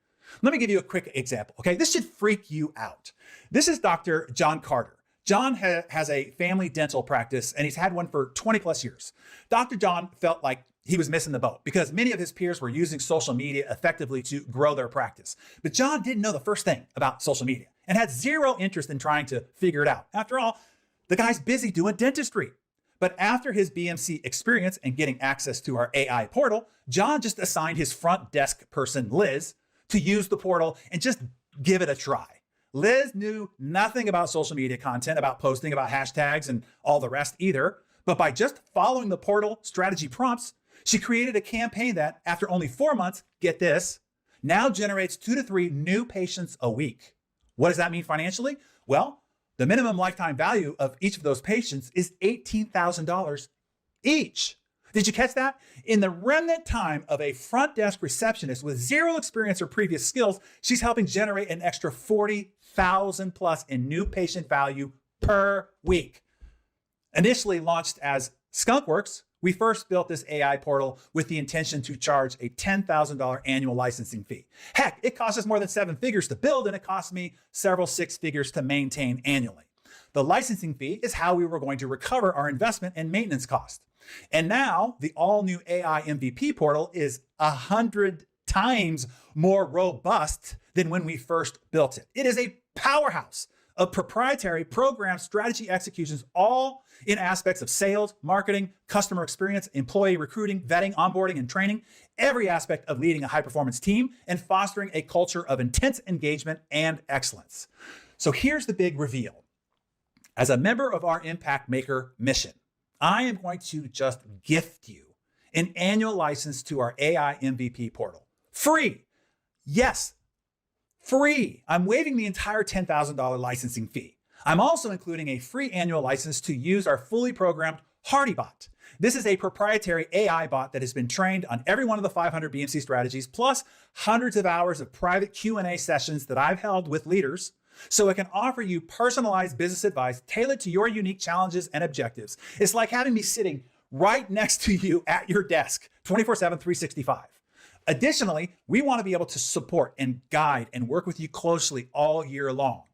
Let me give you a quick example, okay? This should freak you out. This is Dr. John Carter. John has a family dental practice, and he's had one for 20 plus years. Dr. John felt like he was missing the boat because many of his peers were using social media effectively to grow their practice. But John didn't know the first thing about social media and had 0 interest in trying to figure it out. After all, the guy's busy doing dentistry. But after his BMC experience and getting access to our AI portal, John just assigned his front desk person, Liz, to use the portal and just give it a try. Liz knew nothing about social media content, about posting, about hashtags and all the rest either. But by just following the portal strategy prompts, she created a campaign that, after only 4 months, get this, now generates 2 to 3 new patients a week. What does that mean financially? Well, the minimum lifetime value of each of those patients is $18,000 each. Did you catch that? In the remnant time of a front desk receptionist with 0 experience or previous skills, she's helping generate an extra $40,000 plus in new patient value per week. Initially launched as Skunkworks, we first built this AI portal with the intention to charge a $10,000 annual licensing fee. Heck, it cost us more than 7 figures to build, and it cost me several 6 figures to maintain annually. The licensing fee is how we were going to recover our investment and maintenance cost. And now the all-new AI MVP portal is 100 times more robust than when we first built it. It is a powerhouse of proprietary program strategy executions, all in aspects of sales, marketing, customer experience, employee recruiting, vetting, onboarding, and training, every aspect of leading a high-performance team and fostering a culture of intense engagement and excellence. So here's the big reveal. As a member of our Impact Maker mission, I am going to just gift you an annual license to our AI MVP portal. Free. Yes, free. I'm waiving the entire $10,000 licensing fee. I'm also including a free annual license to use our fully programmed HardyBot. This is a proprietary AI bot that has been trained on every one of the 500 BMC strategies, plus hundreds of hours of private Q&A sessions that I've held with leaders, so it can offer you personalized business advice tailored to your unique challenges and objectives. It's like having me sitting right next to you at your desk, 24/7, 365. Additionally, we want to be able to support and guide and work with you closely all year long.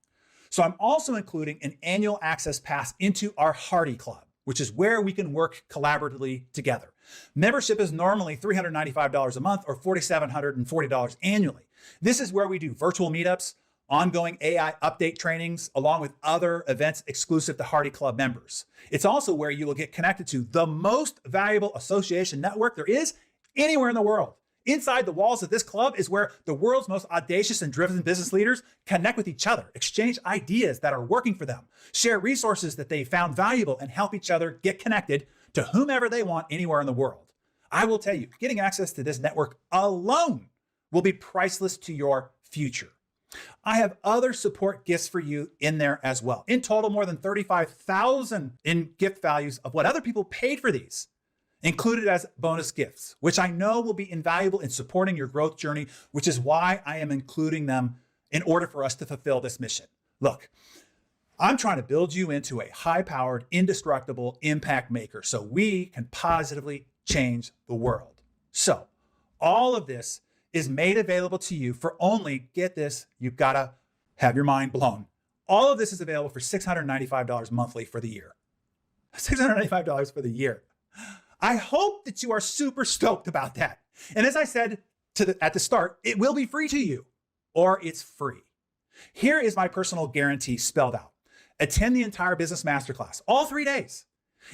So I'm also including an annual access pass into our Hardy Club, which is where we can work collaboratively together. Membership is normally $395 a month or $4,740 annually. This is where we do virtual meetups, ongoing AI update trainings, along with other events exclusive to Hardy Club members. It's also where you will get connected to the most valuable association network there is anywhere in the world. Inside the walls of this club is where the world's most audacious and driven business leaders connect with each other, exchange ideas that are working for them, share resources that they found valuable, and help each other get connected to whomever they want anywhere in the world. I will tell you, getting access to this network alone will be priceless to your future. I have other support gifts for you in there as well. In total, more than $35,000 in gift values of what other people paid for these, included as bonus gifts, which I know will be invaluable in supporting your growth journey, which is why I am including them in order for us to fulfill this mission. Look, I'm trying to build you into a high-powered, indestructible impact maker so we can positively change the world. So all of this is made available to you for only, get this, you've got to have your mind blown. All of this is available for $695 monthly for the year. $695 for the year. I hope that you are super stoked about that. And as I said at the start, it will be free to you, or it's free. Here is my personal guarantee spelled out. Attend the entire business masterclass, all 3 days.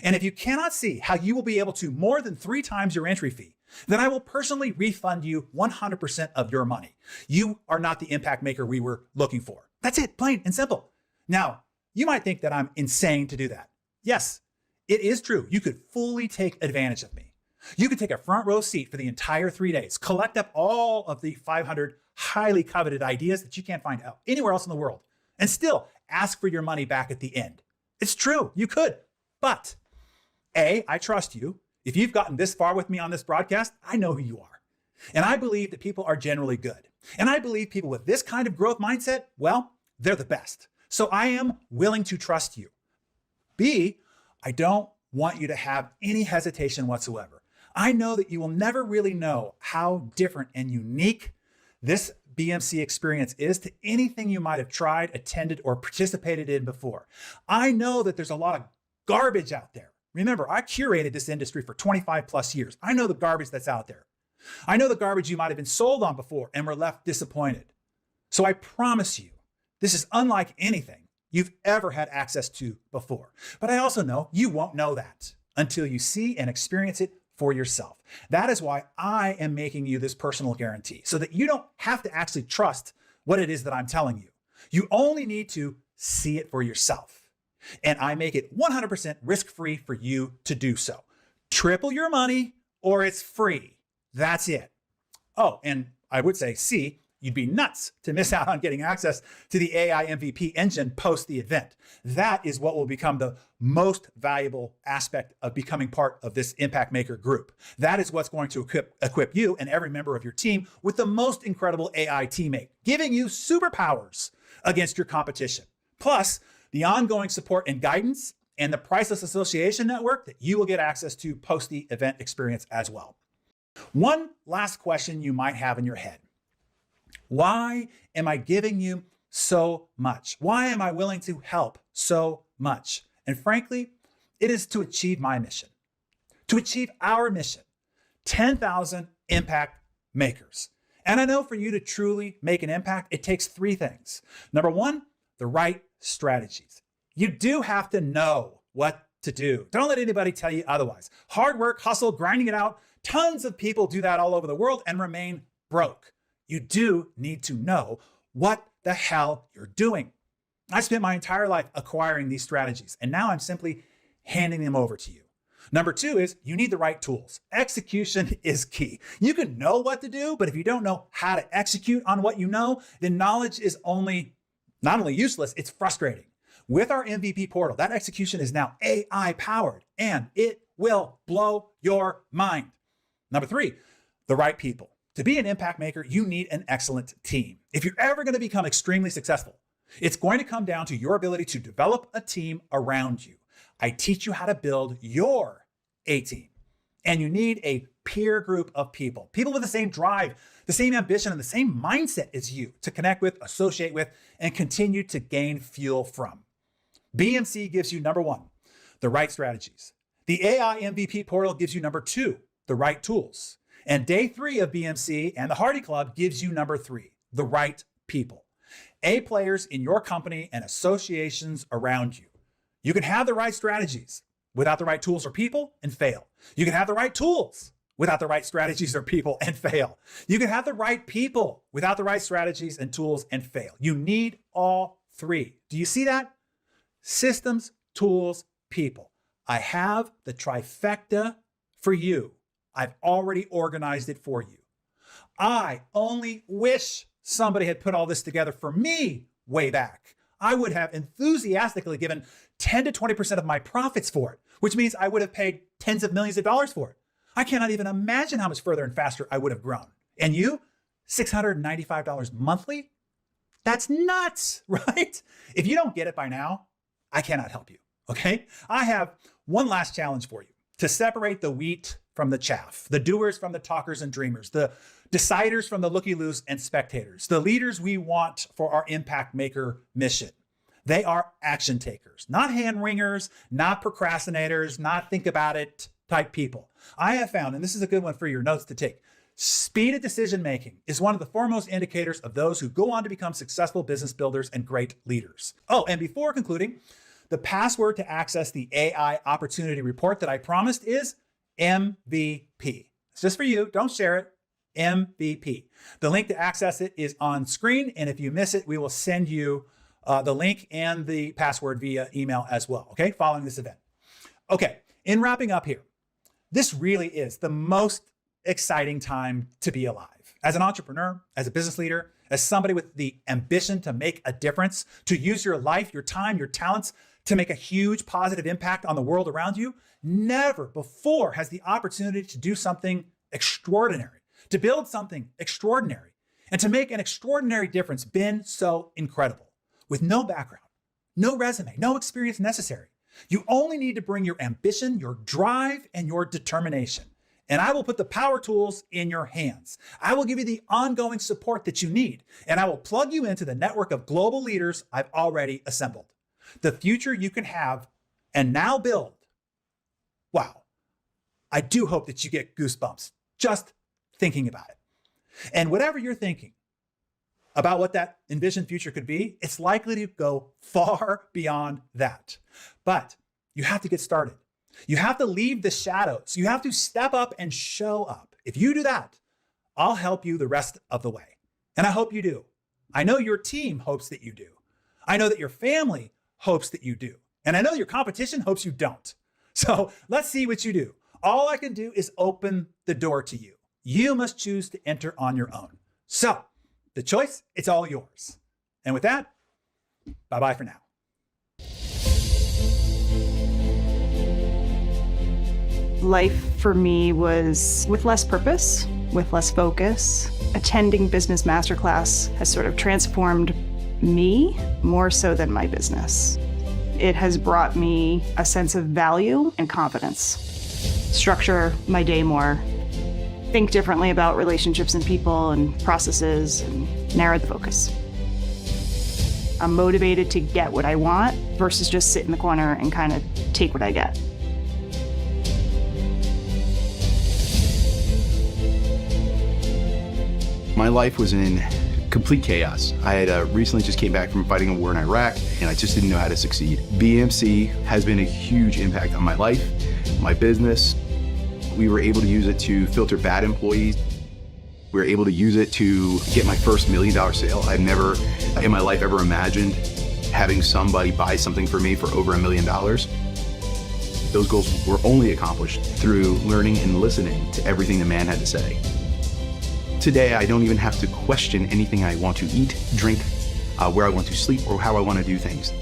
And if you cannot see how you will be able to more than 3 times your entry fee, then I will personally refund you 100% of your money. You are not the impact maker we were looking for. That's it, plain and simple. Now, you might think that I'm insane to do that. Yes, it is true. You could fully take advantage of me. You could take a front row seat for the entire 3 days, collect up all of the 500 highly coveted ideas that you can't find out anywhere else in the world, and still ask for your money back at the end. It's true, you could. But A, I trust you. If you've gotten this far with me on this broadcast, I know who you are. And I believe that people are generally good. And I believe people with this kind of growth mindset, well, they're the best. So I am willing to trust you. B, I don't want you to have any hesitation whatsoever. I know that you will never really know how different and unique this BMC experience is to anything you might have tried, attended, or participated in before. I know that there's a lot of garbage out there. Remember, I curated this industry for 25 plus years. I know the garbage that's out there. I know the garbage you might have been sold on before and were left disappointed. So I promise you, this is unlike anything you've ever had access to before. But I also know you won't know that until you see and experience it for yourself. That is why I am making you this personal guarantee, so that you don't have to actually trust what it is that I'm telling you. You only need to see it for yourself. And I make it 100% risk-free for you to do so. Triple your money or it's free. That's it. Oh, and I would say, C, you'd be nuts to miss out on getting access to the AI MVP engine post the event. That is what will become the most valuable aspect of becoming part of this Impact Maker group. That is what's going to equip you and every member of your team with the most incredible AI teammate, giving you superpowers against your competition. Plus, the ongoing support and guidance and the priceless association network that you will get access to post the event experience as well. One last question you might have in your head. Why am I giving you so much? Why am I willing to help so much? And frankly, it is to achieve my mission, to achieve our mission, 10,000 impact makers. And I know for you to truly make an impact, it takes 3 things. Number 1, the right strategies. You do have to know what to do. Don't let anybody tell you otherwise. Hard work, hustle, grinding it out. Tons of people do that all over the world and remain broke. You do need to know what the hell you're doing. I spent my entire life acquiring these strategies, and now I'm simply handing them over to you. Number 2 is you need the right tools. Execution is key. You can know what to do, but if you don't know how to execute on what you know, then knowledge is not only useless, it's frustrating. With our MVP portal, that execution is now AI powered, and it will blow your mind. Number 3, the right people. To be an impact maker, you need an excellent team. If you're ever going to become extremely successful, it's going to come down to your ability to develop a team around you. I teach you how to build your A team. And you need a peer group of people with the same drive, the same ambition, and the same mindset as you to connect with, associate with, and continue to gain fuel from. BMC gives you number 1, the right strategies. The AI MVP portal gives you number 2, the right tools. And day 3 of BMC and the Hardy Club gives you number 3, the right people. A players in your company and associations around you. You can have the right strategies without the right tools or people and fail. You can have the right tools without the right strategies or people and fail. You can have the right people without the right strategies and tools and fail. You need all three. Do you see that? Systems, tools, people. I have the trifecta for you. I've already organized it for you. I only wish somebody had put all this together for me way back. I would have enthusiastically given 10 to 20% of my profits for it, which means I would have paid tens of millions of dollars for it. I cannot even imagine how much further and faster I would have grown. And you, $695 monthly? That's nuts, right? If you don't get it by now, I cannot help you, okay? I have one last challenge for you: to separate the wheat from the chaff, the doers from the talkers and dreamers, the deciders from the looky-loos and spectators, the leaders we want for our impact maker mission. They are action takers, not hand wringers, not procrastinators, not think about it type people. I have found, and this is a good one for your notes to take, speed of decision making is one of the foremost indicators of those who go on to become successful business builders and great leaders. Oh, and before concluding, the password to access the AI opportunity report that I promised is MVP. It's just for you. Don't share it. MVP. The link to access it is on screen. And if you miss it, we will send you the link and the password via email as well. Okay, following this event. Okay, in wrapping up here, this really is the most exciting time to be alive. As an entrepreneur, as a business leader, as somebody with the ambition to make a difference, to use your life, your time, your talents to make a huge positive impact on the world around you, never before has the opportunity to do something extraordinary, to build something extraordinary, and to make an extraordinary difference been so incredible. With no background, no resume, no experience necessary. You only need to bring your ambition, your drive, and your determination. And I will put the power tools in your hands. I will give you the ongoing support that you need, and I will plug you into the network of global leaders I've already assembled. The future you can have and now build. Wow. I do hope that you get goosebumps just thinking about it. And whatever you're thinking about what that envisioned future could be, it's likely to go far beyond that. But you have to get started. You have to leave the shadows. You have to step up and show up. If you do that, I'll help you the rest of the way. And I hope you do. I know your team hopes that you do. I know that your family hopes that you do. And I know your competition hopes you don't. So let's see what you do. All I can do is open the door to you. You must choose to enter on your own. So the choice, it's all yours. And with that, bye-bye for now. Life for me was with less purpose, with less focus. Attending business masterclass has sort of transformed me more so than my business. It has brought me a sense of value and confidence. Structure my day more. Think differently about relationships and people and processes, and narrow the focus. I'm motivated to get what I want versus just sit in the corner and kind of take what I get. My life was in complete chaos. I had recently just came back from fighting a war in Iraq, and I just didn't know how to succeed. BMC has been a huge impact on my life, my business. We were able to use it to filter bad employees. We were able to use it to get my first $1 million sale. I've never in my life ever imagined having somebody buy something for me for over $1 million. Those goals were only accomplished through learning and listening to everything the man had to say. Today, I don't even have to question anything I want to eat, drink, where I want to sleep, or how I want to do things.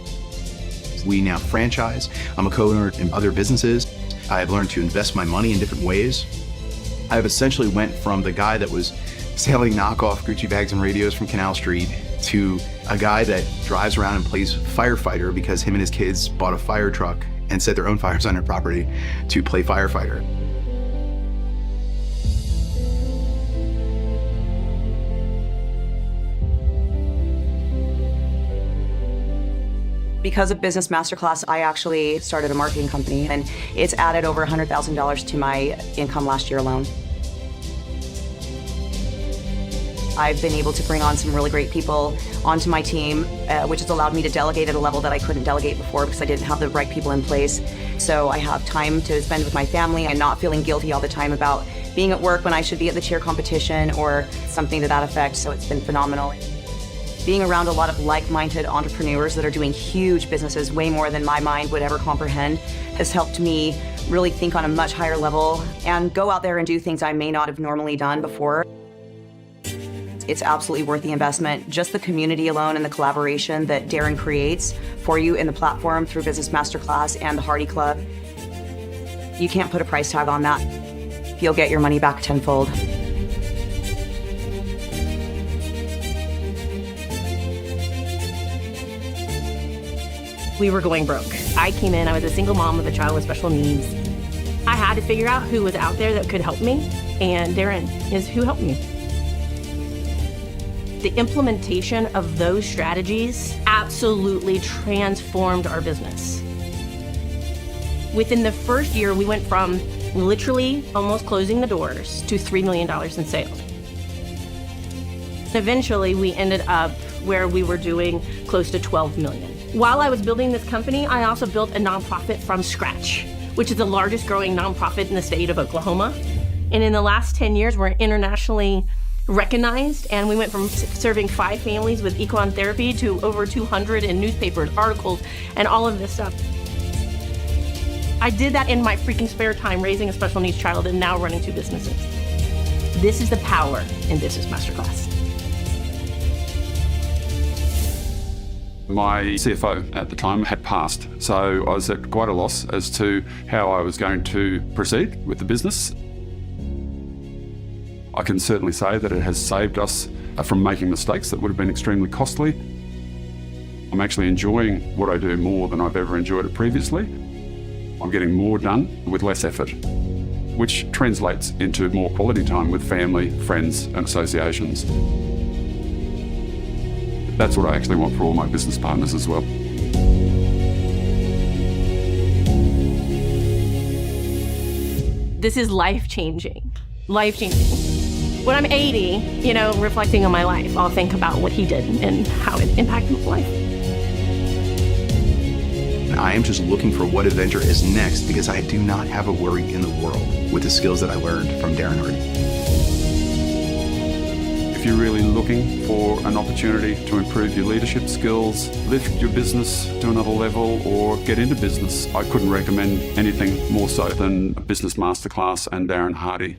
We now franchise. I'm a co-owner in other businesses. I've learned to invest my money in different ways. I've essentially went from the guy that was selling knockoff Gucci bags and radios from Canal Street to a guy that drives around and plays firefighter because him and his kids bought a fire truck and set their own fires on their property to play firefighter. Because of Business Masterclass, I actually started a marketing company, and it's added over $100,000 to my income last year alone. I've been able to bring on some really great people onto my team, which has allowed me to delegate at a level that I couldn't delegate before because I didn't have the right people in place. So I have time to spend with my family and not feeling guilty all the time about being at work when I should be at the cheer competition or something to that effect. So it's been phenomenal. Being around a lot of like-minded entrepreneurs that are doing huge businesses, way more than my mind would ever comprehend, has helped me really think on a much higher level and go out there and do things I may not have normally done before. It's absolutely worth the investment. Just the community alone and the collaboration that Darren creates for you in the platform through Business Masterclass and the Hardy Club. You can't put a price tag on that. You'll get your money back tenfold. We were going broke. I came in, I was a single mom with a child with special needs. I had to figure out who was out there that could help me, and Darren is who helped me. The implementation of those strategies absolutely transformed our business. Within the first year, we went from literally almost closing the doors to $3 million in sales. Eventually, we ended up where we were doing close to 12 million. While I was building this company, I also built a nonprofit from scratch, which is the largest growing nonprofit in the state of Oklahoma. And in the last 10 years, we're internationally recognized, and we went from serving 5 families with equine therapy to over 200 in newspapers, articles, and all of this stuff. I did that in my freaking spare time, raising a special needs child and now running 2 businesses. This is the power in Business Masterclass. My CFO at the time had passed, so I was at quite a loss as to how I was going to proceed with the business. I can certainly say that it has saved us from making mistakes that would have been extremely costly. I'm actually enjoying what I do more than I've ever enjoyed it previously. I'm getting more done with less effort, which translates into more quality time with family, friends, and associations. That's what I actually want for all my business partners as well. This is life-changing, life-changing. When I'm 80, reflecting on my life, I'll think about what he did and how it impacted my life. I am just looking for what adventure is next because I do not have a worry in the world with the skills that I learned from Darren Hardy. If you're really looking for an opportunity to improve your leadership skills, lift your business to another level, or get into business, I couldn't recommend anything more so than a Business Masterclass and Darren Hardy.